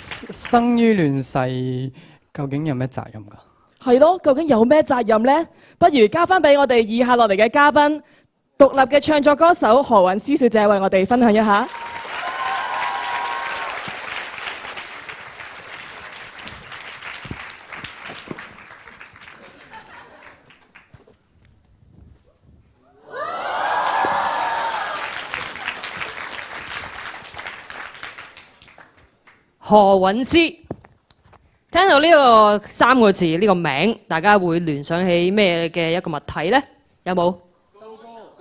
生於亂世，究竟有咩責任㗎？係咯，究竟有咩責任呢？不如交翻俾我哋以下落嚟嘅嘉賓，獨立嘅唱作歌手何韻詩小姐為我哋分享一下。何韻詩，聽到呢個3個字呢個名，大家會聯想起咩嘅一個物體呢？有冇？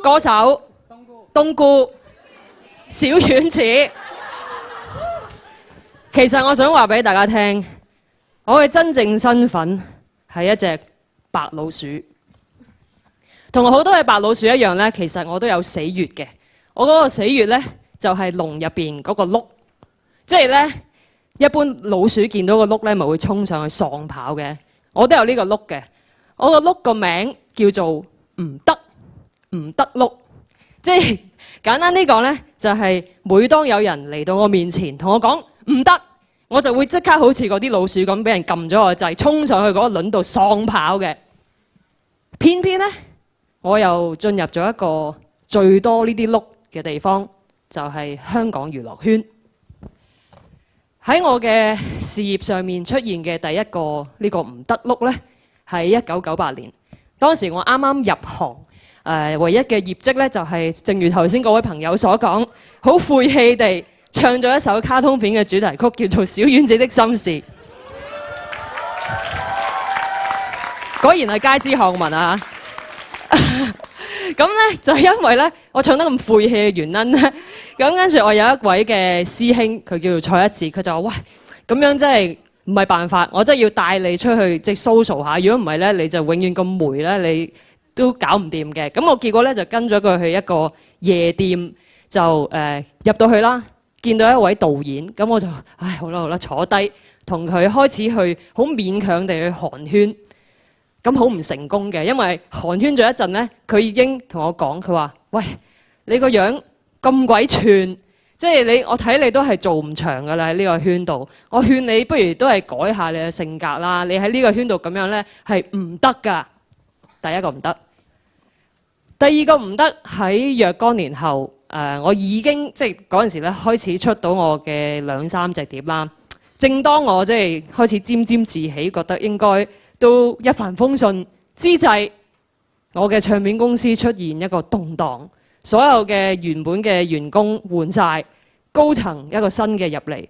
歌手，冬菇，小丸子。其實我想話俾大家聽，我嘅真正身份係一隻白老鼠，同好多嘅白老鼠一樣呢，其實我都有死穴嘅。我嗰個死穴呢，就係籠入邊嗰個轆，即係呢。一般老鼠見到個轆咧，咪會衝上去喪跑嘅。我都有呢個轆嘅。我個轆個名叫做唔得轆，即係簡單啲講咧，就係每當有人嚟到我面前同我講唔得，我就會即刻好似嗰啲老鼠咁，俾人撳咗個掣，衝上去嗰個輪度喪跑嘅。偏偏咧，我又進入咗一個最多呢啲轆嘅地方，就係香港娛樂圈。喺我嘅事業上面出現嘅第一個呢個唔得轆呢，係1998年。當時我啱啱入行，唯一嘅業績呢，就係正如頭先各位朋友所講，好晦氣地唱咗一首卡通片嘅主題曲，叫做《小丸子的心事》。果然係街知巷聞啊！咁咧就係因為咧，我唱得咁晦氣嘅原因咧，咁跟住我有一位嘅師兄，佢叫做蔡一智，佢就話：喂，咁樣真係唔係辦法，我真係要帶你出去即係 social 下，如果唔係咧，你就永遠咁霉咧，你都搞唔掂嘅。咁我結果咧就跟咗佢去一個夜店，就入到去啦，見到一位導演，咁我就唉好啦，坐低同佢開始去好勉強地去寒暄。咁好唔成功嘅，因為寒暄咗一陣呢，佢已經同我講，佢話：喂，你個樣咁鬼串，即係我睇你都係做唔長噶啦喺呢個圈度。我勸你不如都係改下你嘅性格啦。你喺呢個圈度咁樣呢，係唔得噶。第一個唔得，第二個唔得喺若干年後，我已經即係嗰陣時咧開始出到我嘅2、3隻碟啦。正當我即係開始沾沾自喜，覺得應該都一帆風順之際，我嘅唱片公司出現一個動盪，所有嘅原本嘅員工換晒，高層一個新嘅入嚟。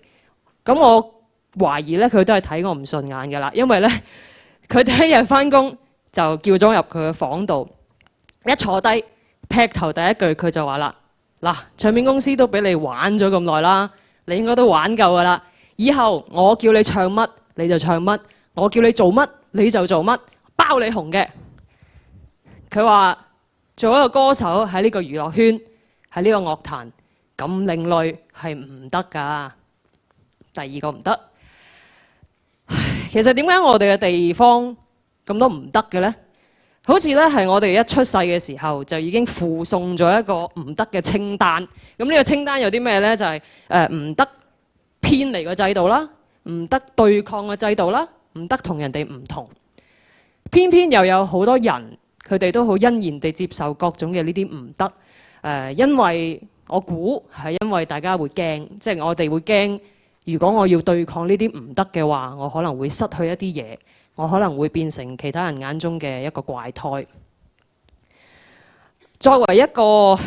咁我懷疑咧，佢都係睇我唔順眼㗎啦，因為咧佢第一日返工就叫咗入佢嘅房度，一坐低劈頭第一句佢就話啦：嗱，唱片公司都俾你玩咗咁耐啦，你應該都玩夠㗎啦。以後我叫你唱乜你就唱乜，我叫你做乜你就做乜，包你紅嘅。佢話做一個歌手喺呢個娛樂圈，喺呢個樂壇咁另類係唔得㗎。第二個唔得，其實點解我哋嘅地方咁多唔得嘅呢？好似咧係我哋一出世嘅時候就已經附送咗一個唔得嘅清單。咁呢個清單有啲咩呢？就係唔得偏離個制度啦，唔得對抗嘅制度啦，唔得同人哋唔同。偏偏又有好多人，佢哋都好欣然地接受各種嘅呢啲唔得。因為我估係因為大家會驚，即係我哋會驚，如果我要對抗呢啲唔得嘅話，我可能會失去一啲嘢，我可能會變成其他人眼中嘅一個怪胎。作為一個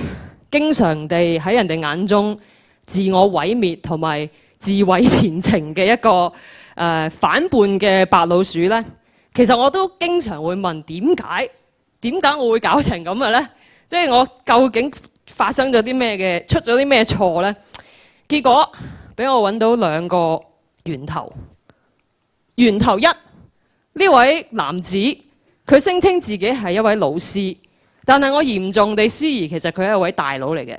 經常地喺人哋眼中自我毀滅同埋自毀前程嘅一個反叛嘅白老鼠呢，其實我都經常會問點解我會搞成咁嘅呢？即係我究竟發生咗啲咩嘅，出咗啲咩錯呢？結果俾我揾到2個源頭。源頭一，呢位男子佢聲稱自己係一位老師，但係我嚴重地思疑其實佢係一位大佬嚟嘅。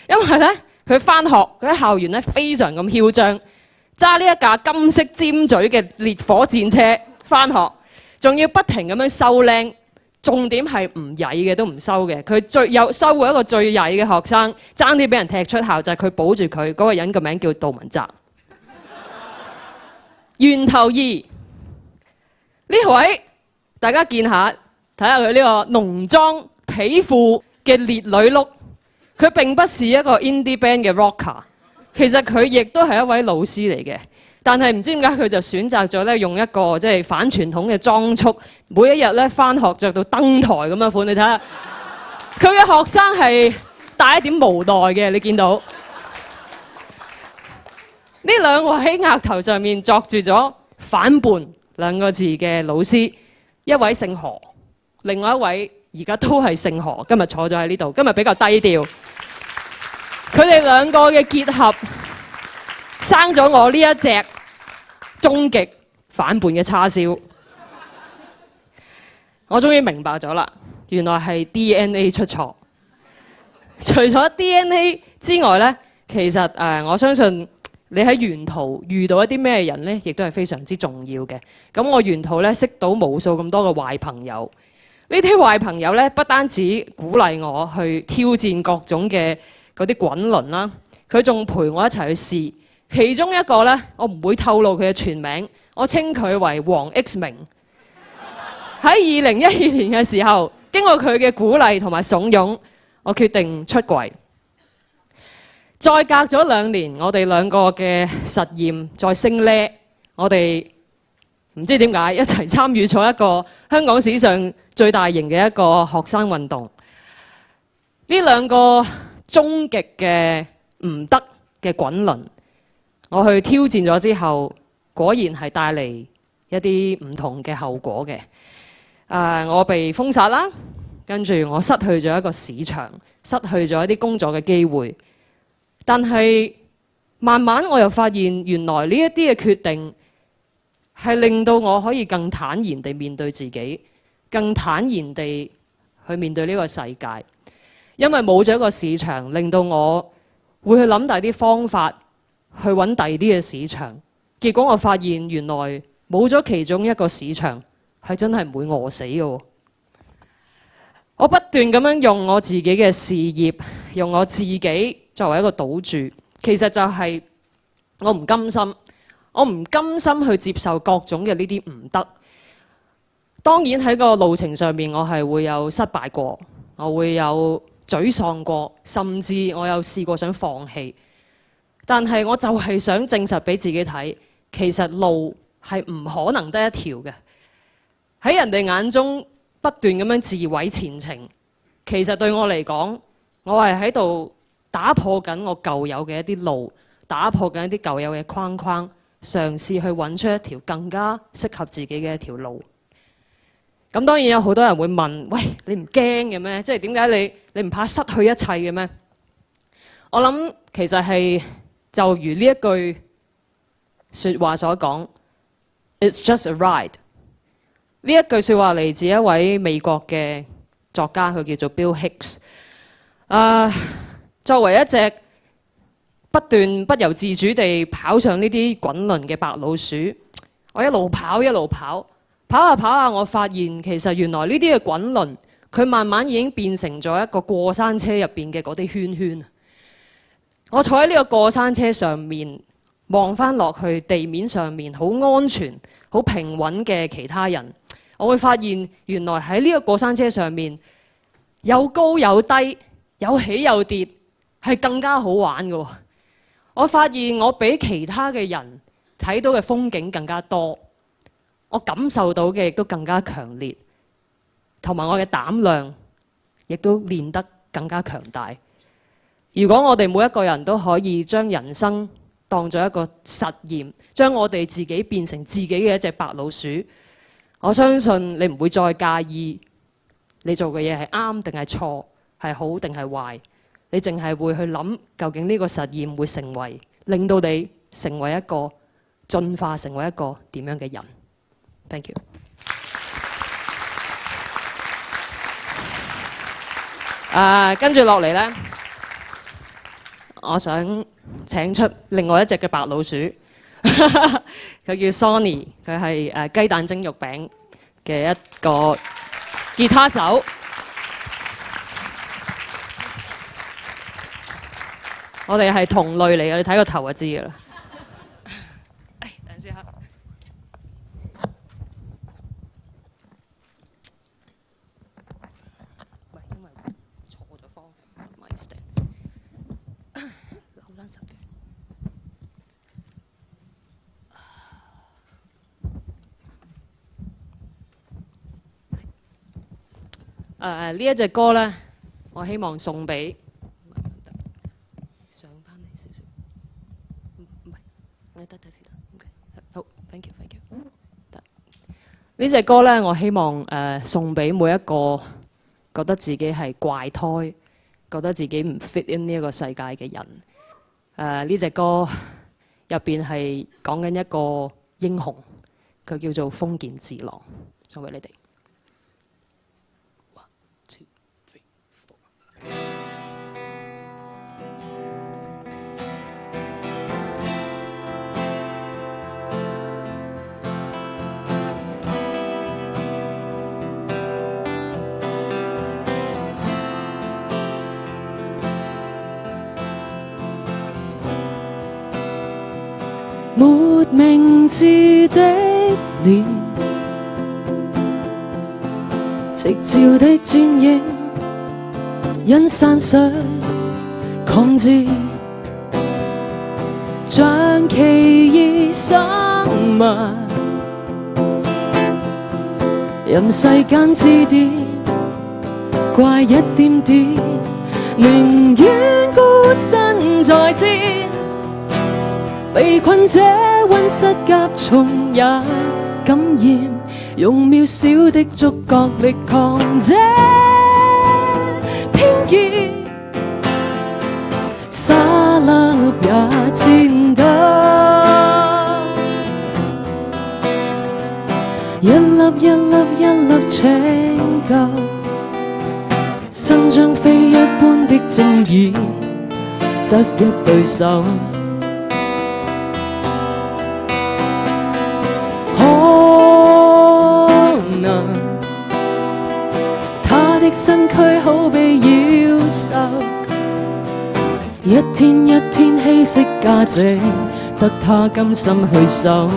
因為呢，佢返學佢喺校園咧非常咁囂張，揸呢一架金色尖嘴嘅烈火戰車返學，仲要不停咁樣收靚，重點係唔曳嘅都唔收嘅。佢收過一個最曳嘅學生，爭啲俾人踢出校，就係佢保住佢嗰個人個名叫杜汶澤。源頭二呢位，大家見下，睇下佢呢個濃妝皮褲嘅烈女碌，佢並不是一個 indie band 嘅 rocker， 其實佢亦都係一位老師嚟嘅。但係唔知點解佢就選擇咗咧用一個即係反傳統嘅裝束，每一日咧返學着到登台咁嘅款。你睇下，佢嘅學生係帶一點無奈嘅，你見到呢兩位喺額頭上面作住咗反叛兩個字嘅老師，一位姓何，另外一位而家都係姓何，今日坐咗喺呢度，今日比較低調。佢哋兩個嘅結合，生咗我呢一隻終極反叛嘅叉燒。我終於明白咗啦，原來係 DNA 出錯。除咗 DNA 之外呢，其實我相信你喺沿途遇到一啲咩人呢，亦都係非常之重要嘅。咁我沿途呢識到無數咁多嘅壞朋友，呢啲壞朋友呢，不單止鼓勵我去挑戰各種嘅嗰啲滾輪啦，佢仲陪我一齊去試。其中一個呢，我唔會透露佢嘅全名，我稱佢為黃 X 明。喺2012年嘅時候，經過佢嘅鼓勵同埋慫恿，我決定出櫃。再隔咗2年，我哋兩個嘅實驗再升呢，我哋唔知點解一齊參與咗一個香港史上最大型嘅一個學生運動。呢兩個終極嘅唔得嘅滾輪，我去挑戰咗之後，果然係帶嚟一啲唔同嘅後果嘅。我被封殺啦，跟住我失去咗一個市場，失去咗一啲工作嘅機會。但係慢慢我又發現，原來呢一啲嘅決定係令到我可以更坦然地面對自己，更坦然地去面對呢個世界。因為冇咗一個市場，令到我會去諗第啲方法去揾第二啲嘅市場。結果我發現原來冇咗其中一個市場係真係唔會餓死嘅。我不斷咁樣用我自己嘅事業，用我自己作為一個賭注，其實就係我唔甘心，我唔甘心去接受各種嘅呢啲唔得。當然喺個路程上面，我係會有失敗過，我會有沮喪過，甚至我有試過想放棄。但係我就係想證實俾自己睇，其實路係唔可能得一條嘅。喺人哋眼中不斷咁樣自毀前程，其實對我嚟講，我係喺度打破緊我舊有嘅一啲路，打破緊一啲舊有嘅框框，嘗試去揾出一條更加適合自己嘅一條路。咁當然有好多人會問：喂，你唔驚嘅咩？即係點解你唔怕失去一切嘅咩？我諗其實係就如呢一句説話所講 ，It's just a ride。呢一句説話嚟自一位美國嘅作家，佢叫做 Bill Hicks。作為一隻不斷不由自主地跑上呢啲滾輪嘅白老鼠，我一路跑一路跑，跑下跑下，我發現其實原來呢啲嘅滾輪，佢慢慢已經變成咗一個過山車入邊嘅嗰啲圈圈。我坐喺呢個過山車上面，望翻落去地面上面好安全、好平穩嘅其他人，我會發現原來喺呢個過山車上面有高有低，有起有跌，係更加好玩嘅。我發現我比其他嘅人睇到嘅風景更加多，我感受到嘅亦都更加強烈，同埋我嘅膽量亦都練得更加強大。如果我哋每一個人都可以將人生當作一個實驗，將我哋自己變成自己嘅一隻白老鼠，我相信你唔會再介意你做嘅嘢係啱定係錯，係好定係壞，你淨係會去諗究竟呢個實驗會成為令到你成為一個進化成為一個點樣嘅人。Thank you。跟住落嚟呢，我想請出另外一隻嘅白老鼠，佢叫 Sonny， 佢係雞蛋蒸肉餅嘅一個吉他手。我哋係同類嚟嘅，你睇個頭就知㗎啦。等陣先嚇。唔係因為錯咗方向，唔係 stand。扭翻手嘅。呢一隻歌咧，我希望送俾。好 ，thank you。呢隻歌咧，我希望送俾每一個覺得自己係怪胎、覺得自己唔 fit in 呢一個世界嘅人。呢隻歌入邊係講緊一個英雄，佢叫做封建智郎，送俾你哋。沒名字的臉，夕照的剪影，因山水抗戰，像奇異生物，任世間指點，怪一點點，寧願孤身在戰。被困這溫室甲蟲也感染，用渺小的觸覺力抗這偏見，沙粒也戰鬥，一粒一粒一粒拯救，伸張非一般的正義，得一對手。的身軀好比妖獸，一天一天稀釋價值，得他甘心去受。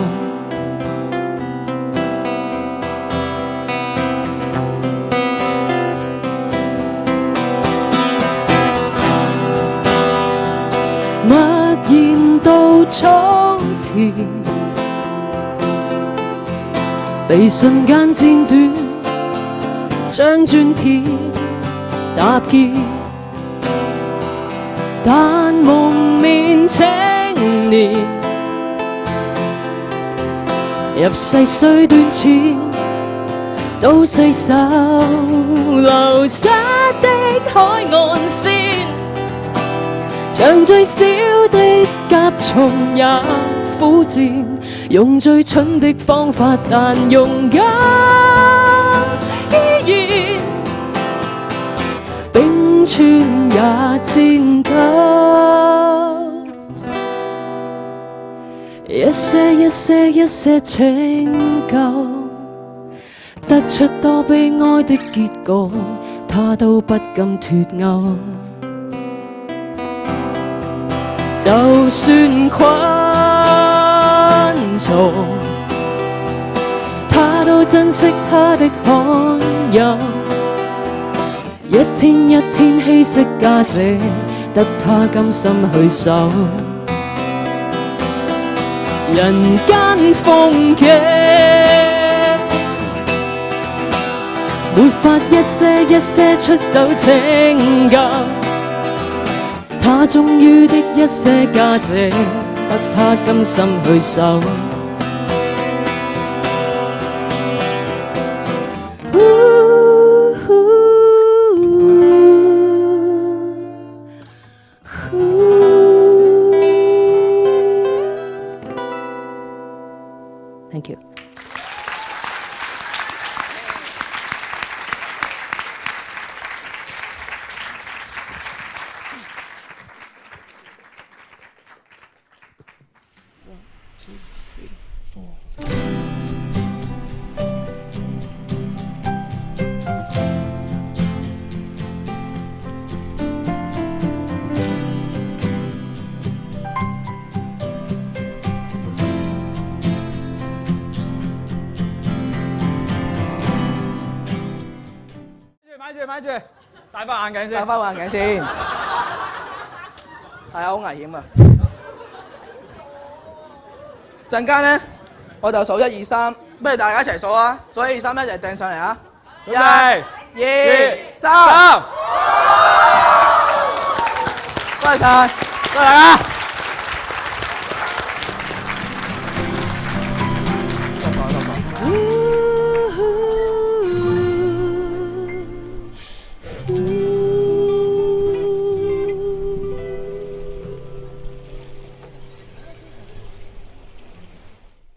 默然到蒼田，被瞬間剪短。將磚片搭建，但蒙面青年入世雖短淺，都細手流失的海岸線，像最小的甲蟲也苦戰，用最蠢的方法，但勇敢。冰川也戰鬥，一些一些一些拯救，得出多悲哀的結局，他都不敢脫鈎。就算昆蟲，他都珍惜他的罕有。一天一天稀釋價值，得他甘心去受。人間風景，沒法一些一些出手拯救，他終於的一些價值，得他甘心去受。Thank you。咪住，戴翻眼鏡先。戴翻眼鏡先。係啊，好危險啊！陣間咧，我就數1、2、3，不如大家一齊數啊！數1、2、3，一齊掟上嚟啊！1、2、3，多謝晒，多謝大家。